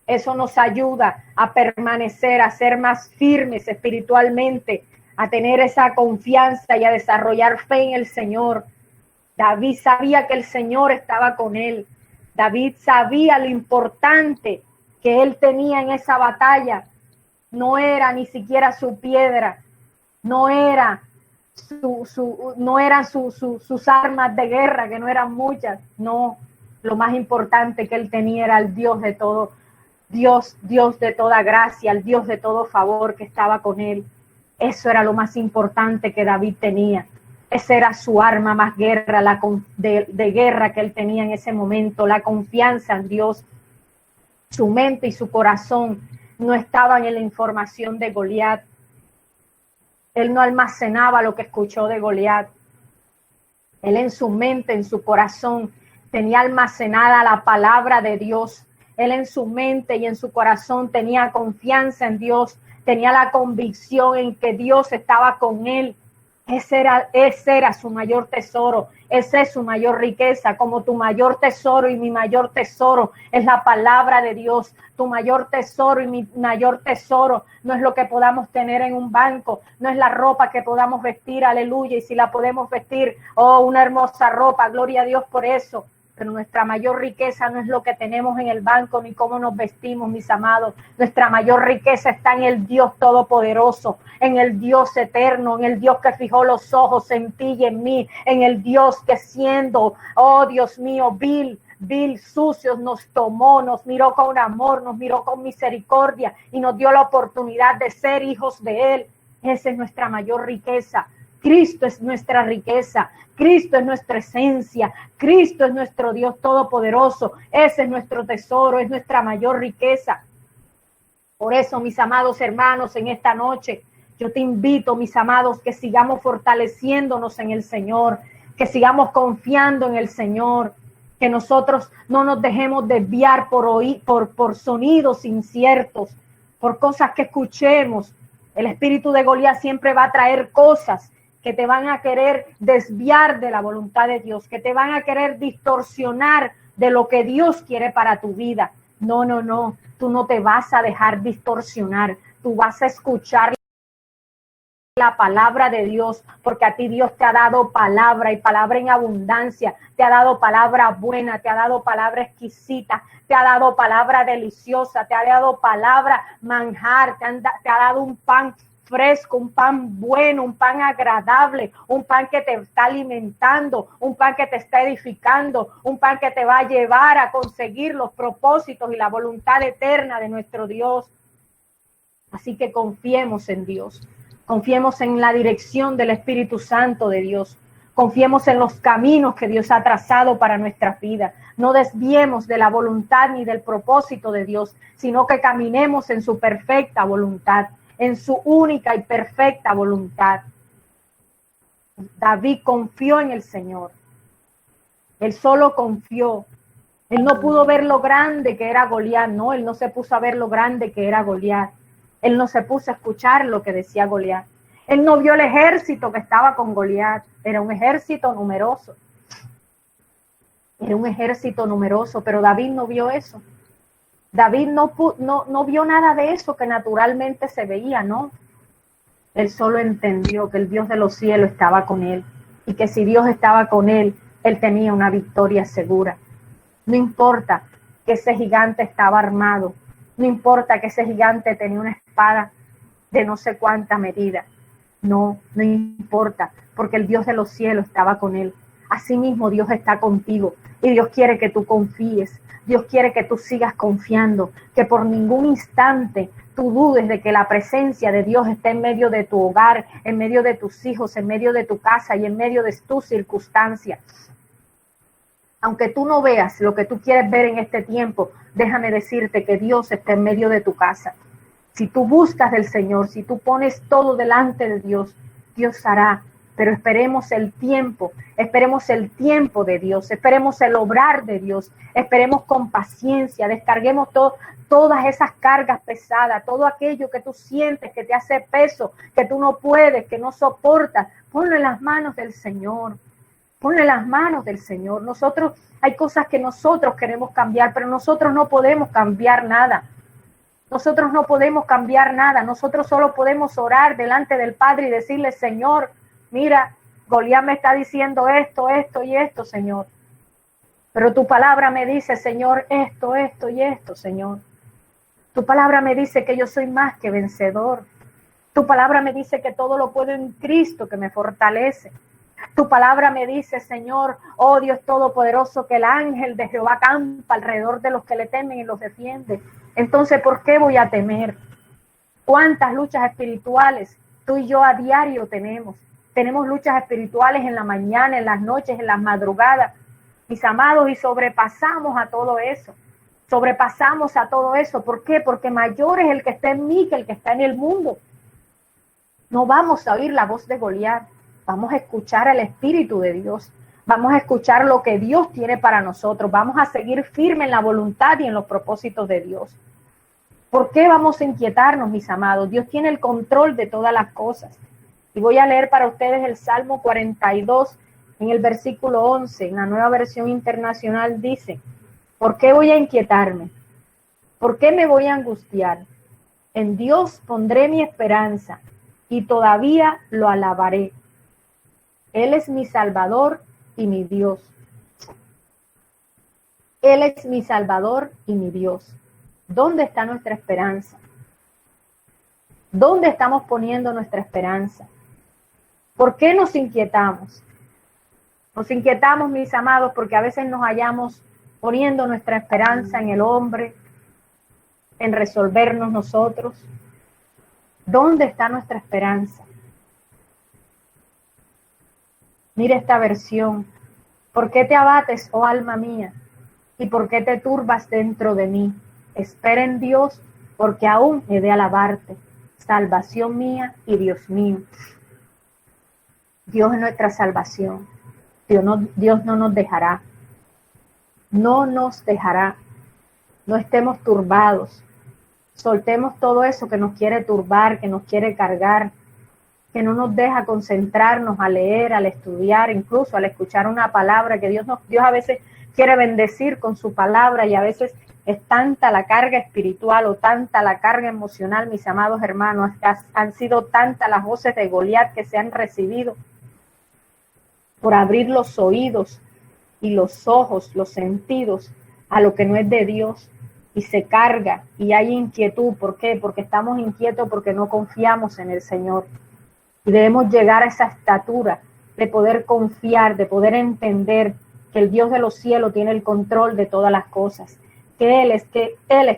Eso nos ayuda a permanecer, a ser más firmes espiritualmente, a tener esa confianza y a desarrollar fe en el Señor. David sabía que el Señor estaba con él. David sabía lo importante que él tenía en esa batalla. No era ni siquiera su piedra, no era no eran sus armas de guerra, que no eran muchas. No, lo más importante que él tenía era el Dios de todo, Dios de toda gracia, el Dios de todo favor que estaba con él. Eso era lo más importante que David tenía. Esa era su arma más guerra, de guerra que él tenía en ese momento, la confianza en Dios. Su mente y su corazón no estaban en la información de Goliat. Él no almacenaba lo que escuchó de Goliat. Él en su mente, en su corazón, tenía almacenada la palabra de Dios. Él en su mente y en su corazón tenía confianza en Dios, tenía la convicción en que Dios estaba con él. Ese era su mayor tesoro, esa es su mayor riqueza, como tu mayor tesoro y mi mayor tesoro es la palabra de Dios. Tu mayor tesoro y mi mayor tesoro no es lo que podamos tener en un banco, no es la ropa que podamos vestir, aleluya, y si la podemos vestir, oh, una hermosa ropa, gloria a Dios por eso. Pero nuestra mayor riqueza no es lo que tenemos en el banco ni cómo nos vestimos, mis amados. Nuestra mayor riqueza está en el Dios Todopoderoso, en el Dios eterno, en el Dios que fijó los ojos en ti y en mí, en el Dios que siendo, oh Dios mío, vil, sucios, nos tomó, nos miró con amor, nos miró con misericordia y nos dio la oportunidad de ser hijos de Él. Esa es nuestra mayor riqueza. Cristo es nuestra riqueza, Cristo es nuestra esencia, Cristo es nuestro Dios todopoderoso, ese es nuestro tesoro, es nuestra mayor riqueza. Por eso, mis amados hermanos, en esta noche, yo te invito, mis amados, que sigamos fortaleciéndonos en el Señor, que sigamos confiando en el Señor, que nosotros no nos dejemos desviar por sonidos inciertos, por cosas que escuchemos. El espíritu de Goliat siempre va a traer cosas que te van a querer desviar de la voluntad de Dios, que te van a querer distorsionar de lo que Dios quiere para tu vida. No, tú no te vas a dejar distorsionar, tú vas a escuchar la palabra de Dios, porque a ti Dios te ha dado palabra y palabra en abundancia, te ha dado palabra buena, te ha dado palabra exquisita, te ha dado palabra deliciosa, te ha dado palabra manjar, te ha dado un pan fresco, un pan bueno, un pan agradable, un pan que te está alimentando, un pan que te está edificando, un pan que te va a llevar a conseguir los propósitos y la voluntad eterna de nuestro Dios. Así que confiemos en Dios, confiemos en la dirección del Espíritu Santo de Dios, confiemos en los caminos que Dios ha trazado para nuestra vida. No desviemos de la voluntad ni del propósito de Dios, sino que caminemos en su perfecta voluntad, en su única y perfecta voluntad. David confió en el Señor. Él solo confió. Él no pudo ver lo grande que era Goliat. No, él no se puso a ver lo grande que era Goliat. Él no se puso a escuchar lo que decía Goliat. Él no vio el ejército que estaba con Goliat. Era un ejército numeroso. Era un ejército numeroso, pero David no vio eso. David no vio nada de eso que naturalmente se veía, ¿no? Él solo entendió que el Dios de los cielos estaba con él y que si Dios estaba con él, él tenía una victoria segura. No importa que ese gigante estaba armado, no importa que ese gigante tenía una espada de no sé cuánta medida. No importa, porque el Dios de los cielos estaba con él. Asimismo, Dios está contigo y Dios quiere que tú confíes. Dios quiere que tú sigas confiando, que por ningún instante tú dudes de que la presencia de Dios está en medio de tu hogar, en medio de tus hijos, en medio de tu casa y en medio de tus circunstancias. Aunque tú no veas lo que tú quieres ver en este tiempo, déjame decirte que Dios está en medio de tu casa. Si tú buscas del Señor, si tú pones todo delante de Dios, Dios hará. Pero esperemos el tiempo de Dios, esperemos el obrar de Dios, esperemos con paciencia, descarguemos todas esas cargas pesadas, todo aquello que tú sientes que te hace peso, que tú no puedes, que no soportas, ponlo en las manos del Señor, ponlo en las manos del Señor. Hay cosas que nosotros queremos cambiar, pero nosotros no podemos cambiar nada. Nosotros no podemos cambiar nada, nosotros solo podemos orar delante del Padre y decirle, Señor, mira, Goliat me está diciendo esto y esto, Señor. Pero tu palabra me dice, Señor, esto y esto, Señor. Tu palabra me dice que yo soy más que vencedor. Tu palabra me dice que todo lo puedo en Cristo que me fortalece. Tu palabra me dice, Señor, oh Dios todopoderoso, que el ángel de Jehová campa alrededor de los que le temen y los defiende. Entonces, ¿por qué voy a temer? ¿Cuántas luchas espirituales tú y yo a diario tenemos? Tenemos luchas espirituales en la mañana, en las noches, en las madrugadas, mis amados, y sobrepasamos a todo eso. Sobrepasamos a todo eso. ¿Por qué? Porque mayor es el que está en mí que el que está en el mundo. No vamos a oír la voz de Goliat. Vamos a escuchar al Espíritu de Dios. Vamos a escuchar lo que Dios tiene para nosotros. Vamos a seguir firme en la voluntad y en los propósitos de Dios. ¿Por qué vamos a inquietarnos, mis amados? Dios tiene el control de todas las cosas. Y voy a leer para ustedes el Salmo 42 en el versículo 11. En la Nueva Versión Internacional dice: ¿por qué voy a inquietarme? ¿Por qué me voy a angustiar? En Dios pondré mi esperanza y todavía lo alabaré. Él es mi Salvador y mi Dios. Él es mi Salvador y mi Dios. ¿Dónde está nuestra esperanza? ¿Dónde estamos poniendo nuestra esperanza? ¿Por qué nos inquietamos? Nos inquietamos, mis amados, porque a veces nos hallamos poniendo nuestra esperanza en el hombre, en resolvernos nosotros. ¿Dónde está nuestra esperanza? Mira esta versión. ¿Por qué te abates, oh alma mía? ¿Y por qué te turbas dentro de mí? Espera en Dios, porque aún he de alabarte, salvación mía y Dios mío. Dios es nuestra salvación. Dios no nos dejará. No nos dejará. No estemos turbados. Soltemos todo eso que nos quiere turbar, que nos quiere cargar, que no nos deja concentrarnos a leer, al estudiar, incluso al escuchar una palabra que Dios a veces quiere bendecir con su palabra, y a veces es tanta la carga espiritual o tanta la carga emocional, mis amados hermanos, han sido tantas las voces de Goliat que se han recibido por abrir los oídos y los ojos, los sentidos a lo que no es de Dios, y se carga y hay inquietud. ¿Por qué? Porque estamos inquietos, porque no confiamos en el Señor. Y debemos llegar a esa estatura de poder confiar, de poder entender que el Dios de los cielos tiene el control de todas las cosas, que Él es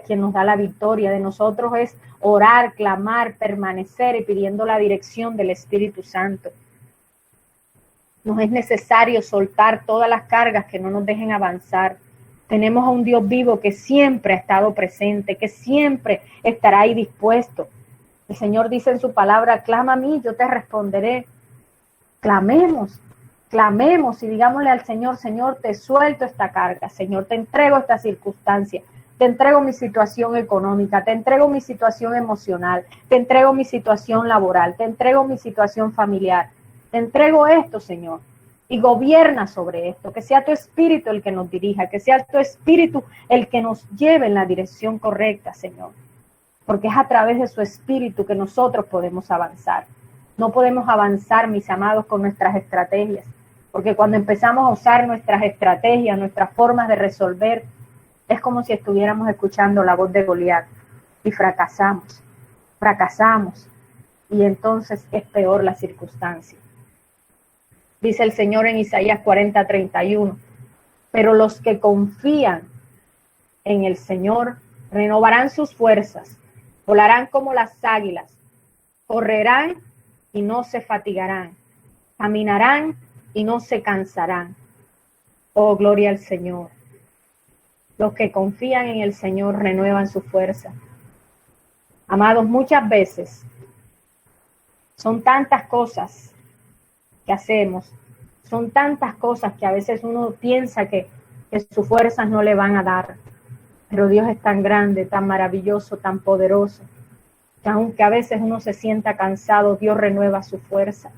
quien nos da la victoria. De nosotros es orar, clamar, permanecer y pidiendo la dirección del Espíritu Santo. Nos es necesario soltar todas las cargas que no nos dejen avanzar. Tenemos a un Dios vivo que siempre ha estado presente, que siempre estará ahí dispuesto. El Señor dice en su palabra: clama a mí, yo te responderé. Clamemos y digámosle al Señor: Señor, te suelto esta carga, Señor, te entrego esta circunstancia, te entrego mi situación económica, te entrego mi situación emocional, te entrego mi situación laboral, te entrego mi situación familiar, te entrego esto, Señor, y gobierna sobre esto, que sea tu Espíritu el que nos dirija, que sea tu Espíritu el que nos lleve en la dirección correcta, Señor, porque es a través de su Espíritu que nosotros podemos avanzar. No podemos avanzar, mis amados, con nuestras estrategias, porque cuando empezamos a usar nuestras estrategias, nuestras formas de resolver, es como si estuviéramos escuchando la voz de Goliat y fracasamos, y entonces es peor la circunstancia. Dice el Señor en Isaías 40:31, pero los que confían en el Señor renovarán sus fuerzas, volarán como las águilas, correrán y no se fatigarán, caminarán y no se cansarán. Oh, gloria al Señor. Los que confían en el Señor renuevan su fuerza. Amados, muchas veces son tantas cosas que hacemos, son tantas cosas que a veces uno piensa que sus fuerzas no le van a dar, pero Dios es tan grande, tan maravilloso, tan poderoso, que aunque a veces uno se sienta cansado, Dios renueva su fuerza.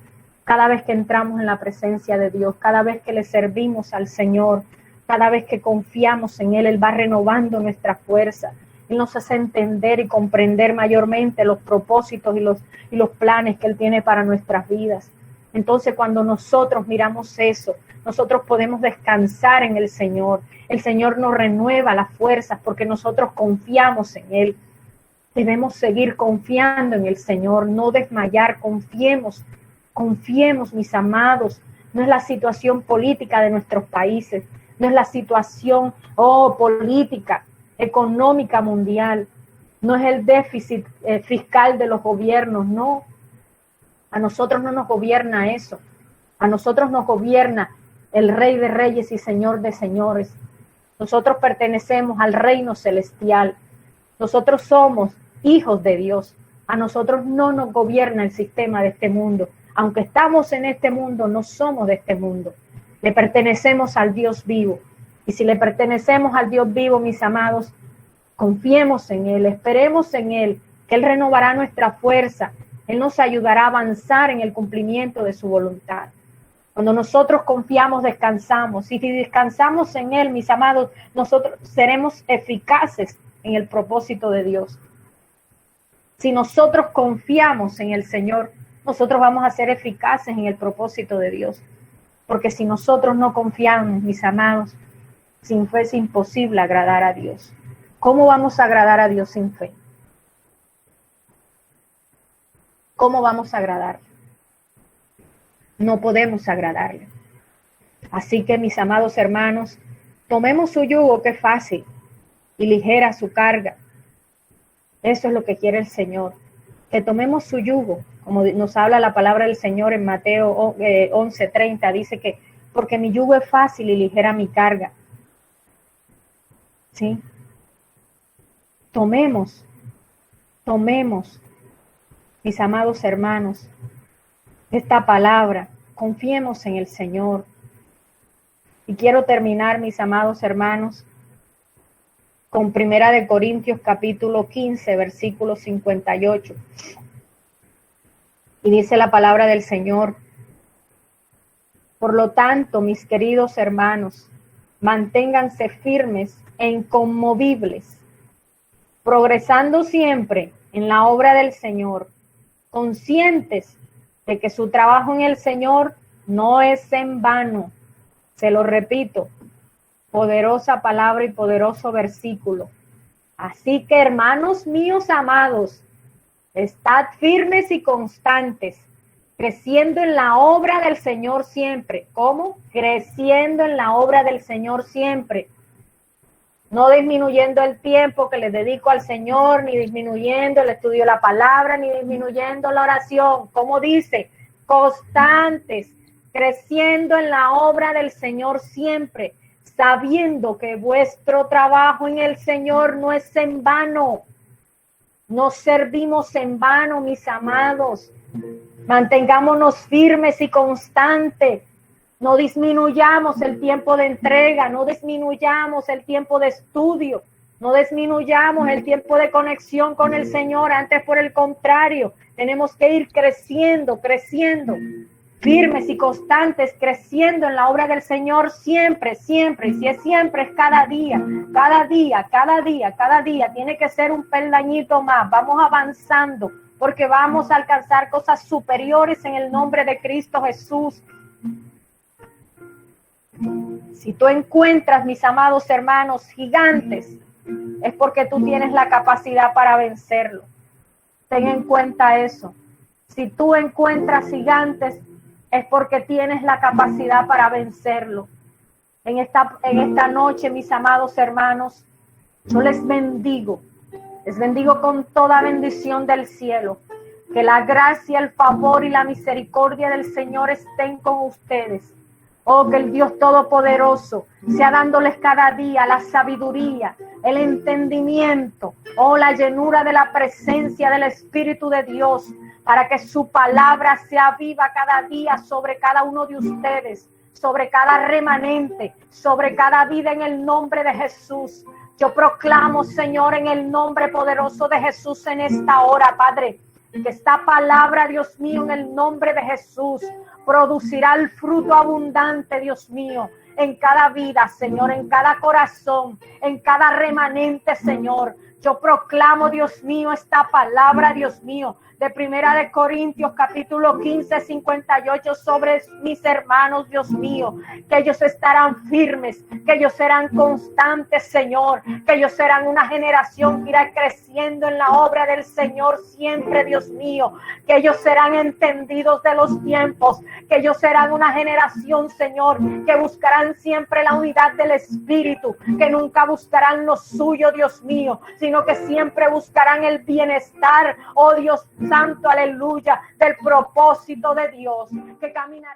Cada vez que entramos en la presencia de Dios, cada vez que le servimos al Señor, cada vez que confiamos en Él, Él va renovando nuestra fuerza. Él nos hace entender y comprender mayormente los propósitos y los planes que Él tiene para nuestras vidas. Entonces, cuando nosotros miramos eso, nosotros podemos descansar en el Señor. El Señor nos renueva las fuerzas porque nosotros confiamos en Él. Debemos seguir confiando en el Señor, no desmayar, confiemos, mis amados. No es la situación política de nuestros países, no es la situación política, económica mundial, no es el déficit fiscal de los gobiernos, no. A nosotros no nos gobierna eso. A nosotros nos gobierna el Rey de Reyes y Señor de Señores. Nosotros pertenecemos al reino celestial. Nosotros somos hijos de Dios. A nosotros no nos gobierna el sistema de este mundo. Aunque estamos en este mundo, no somos de este mundo. Le pertenecemos al Dios vivo. Y si le pertenecemos al Dios vivo, mis amados, confiemos en Él, esperemos en Él, que Él renovará nuestra fuerza, Él nos ayudará a avanzar en el cumplimiento de su voluntad. Cuando nosotros confiamos, descansamos. Y si descansamos en Él, mis amados, nosotros seremos eficaces en el propósito de Dios. Si nosotros confiamos en el Señor, nosotros vamos a ser eficaces en el propósito de Dios. Porque si nosotros no confiamos, mis amados, sin fe es imposible agradar a Dios. ¿Cómo vamos a agradar a Dios sin fe? ¿Cómo vamos a agradarle? No podemos agradarle. Así que, mis amados hermanos, tomemos su yugo, que es fácil, y ligera su carga. Eso es lo que quiere el Señor, que tomemos su yugo, como nos habla la palabra del Señor en Mateo 11:30, dice que porque mi yugo es fácil y ligera mi carga. ¿Sí? Tomemos, mis amados hermanos, esta palabra, confiemos en el Señor. Y quiero terminar, mis amados hermanos, con 1 Corintios capítulo 15, versículo 58. Y dice la palabra del Señor: por lo tanto, mis queridos hermanos, manténganse firmes e inconmovibles, progresando siempre en la obra del Señor, conscientes de que su trabajo en el Señor no es en vano. Se lo repito, poderosa palabra y poderoso versículo. Así que, hermanos míos amados, estad firmes y constantes, creciendo en la obra del Señor siempre. ¿Cómo? Creciendo en la obra del Señor siempre. No disminuyendo el tiempo que le dedico al Señor, ni disminuyendo el estudio de la palabra, ni disminuyendo la oración. ¿Cómo dice? Constantes, creciendo en la obra del Señor siempre, sabiendo que vuestro trabajo en el Señor no es en vano. No servimos en vano, mis amados. Mantengámonos firmes y constantes. No disminuyamos el tiempo de entrega, no disminuyamos el tiempo de estudio, no disminuyamos el tiempo de conexión con el Señor. Antes, por el contrario, tenemos que ir creciendo, firmes y constantes, creciendo en la obra del Señor siempre. Y si es siempre, es cada día. Tiene que ser un peldañito más. Vamos avanzando, porque vamos a alcanzar cosas superiores en el nombre de Cristo Jesús. Si tú encuentras, mis amados hermanos, gigantes, es porque tú tienes la capacidad para vencerlo. Ten en cuenta eso. Si tú encuentras gigantes, es porque tienes la capacidad para vencerlo. En esta noche, mis amados hermanos, yo les bendigo con toda bendición del cielo. Que la gracia, el favor y la misericordia del Señor estén con ustedes. Oh, que el Dios Todopoderoso sea dándoles cada día la sabiduría, el entendimiento, oh, la llenura de la presencia del Espíritu de Dios, para que su palabra sea viva cada día sobre cada uno de ustedes, sobre cada remanente, sobre cada vida, en el nombre de Jesús. Yo proclamo, Señor, en el nombre poderoso de Jesús en esta hora, Padre, que esta palabra, Dios mío, en el nombre de Jesús, producirá el fruto abundante, Dios mío, en cada vida, Señor, en cada corazón, en cada remanente, Señor. Yo proclamo, Dios mío, esta palabra, Dios mío, de 1 Corintios capítulo 15, 58 sobre mis hermanos, Dios mío, que ellos estarán firmes, que ellos serán constantes, Señor, que ellos serán una generación que irá creciendo en la obra del Señor siempre, Dios mío, que ellos serán entendidos de los tiempos, que ellos serán una generación, Señor, que buscarán siempre la unidad del Espíritu, que nunca buscarán lo suyo, Dios mío, sino que siempre buscarán el bienestar, oh Dios Santo, aleluya, del propósito de Dios, que caminará.